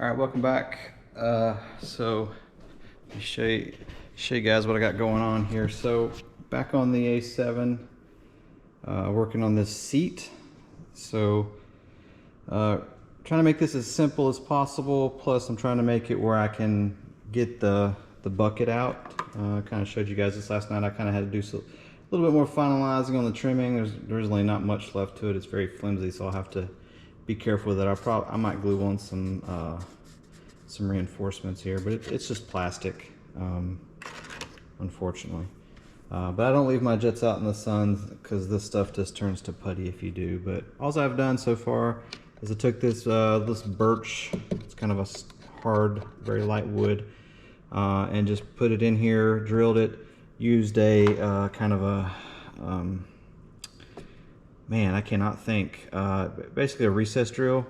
All right, welcome back. So let me show you guys what I got going on here. So back on the A-7, working on this seat. So trying to make this as simple as possible. Plus I'm trying to make it where I can get the bucket out. Kind of showed you guys this last night. I kind of had to do a little bit more finalizing on the trimming. There's really not much left to it. It's very flimsy, so I'll have to be careful with it. I might glue on some reinforcements here, but it's just plastic, unfortunately. But I don't leave my jets out in the sun because this stuff just turns to putty if you do. But all I've done so far is I took this birch, it's kind of a hard, very light wood, and just put it in here, drilled it, used a kind of a man, I cannot think. Basically a recess drill,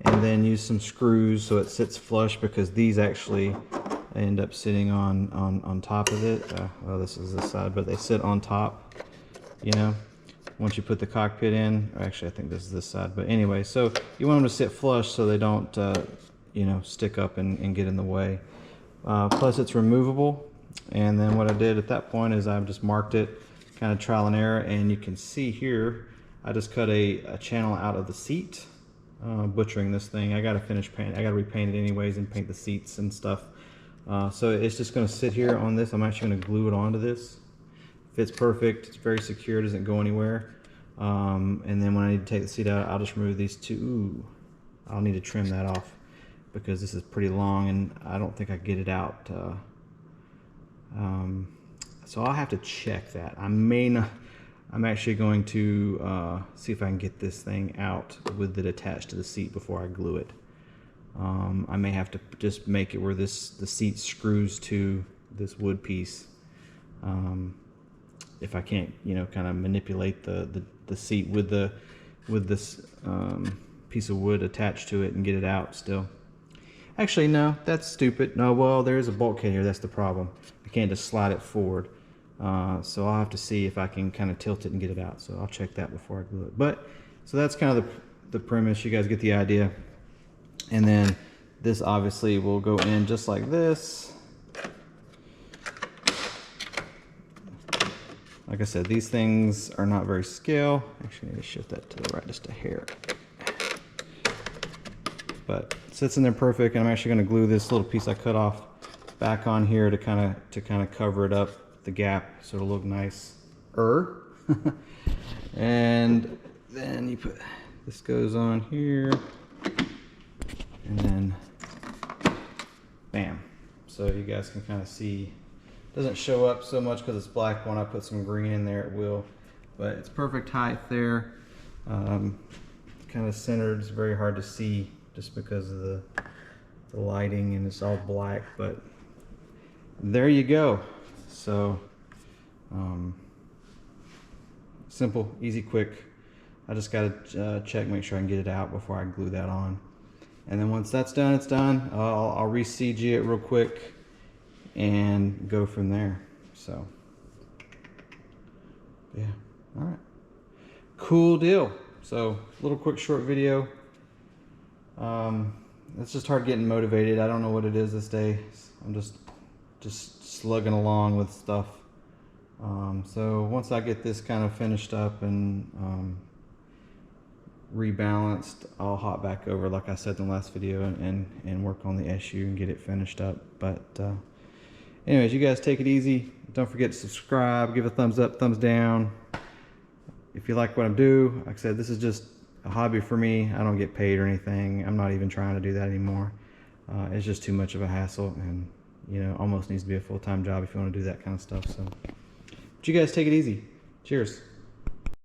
and then use some screws so it sits flush, because these actually end up sitting on top of it. Well, this is this side, but they sit on top, you know, once you put the cockpit in. Actually, I think this is this side, but anyway, so you want them to sit flush so they don't, you know, stick up and get in the way. Plus it's removable. And then what I did at that point is I just marked it, kind of trial and error, and you can see here I just cut a channel out of the seat, butchering this thing. I gotta finish paint. I gotta repaint it anyways and paint the seats and stuff. So it's just gonna sit here on this. I'm actually gonna glue it onto this. Fits perfect. It's very secure. It doesn't go anywhere. And then when I need to take the seat out, I'll just remove these two. Ooh, I'll need to trim that off because this is pretty long and I don't think I get it out. So I'll have to check that. I may not. I'm actually going to see if I can get this thing out with it attached to the seat before I glue it. I may have to just make it where the seat screws to this wood piece. If I can't, you know, kind of manipulate the seat with this piece of wood attached to it and get it out still. Actually, no, that's stupid. No, well, there is a bulkhead here. That's the problem. I can't just slide it forward. So I'll have to see if I can kind of tilt it and get it out. So I'll check that before I glue it. But so that's kind of the premise. You guys get the idea. And then this obviously will go in just like this. Like I said, these things are not very scale. Actually, I need to shift that to the right just a hair. But it sits in there perfect, and I'm actually going to glue this little piece I cut off back on here to kind of cover it up, the gap, so it'll look nice. And then you put this, goes on here, and then bam. So you guys can kind of see. It doesn't show up so much because it's black. When I put some green in there, it will. But it's perfect height there. Kind of centered. It's very hard to see just because of the lighting, and it's all black, but there you go. So simple, easy, quick. I just gotta check, make sure I can get it out before I glue that on. And then once that's done, it's done. I'll re-CG it real quick and go from there. So yeah, all right, cool deal. So little quick short video. It's just hard getting motivated. I don't know what it is this day. I'm just slugging along with stuff. So once I get this kind of finished up and rebalanced, I'll hop back over, like I said in the last video, and work on the SU and get it finished up. But anyways, you guys take it easy. Don't forget to subscribe, give a thumbs up, thumbs down if you like what I'm doing. Like I said, this is just a hobby for me. I don't get paid or anything. I'm not even trying to do that anymore. It's just too much of a hassle, and you know, almost needs to be a full-time job if you want to do that kind of stuff. So but you guys take it easy. Cheers.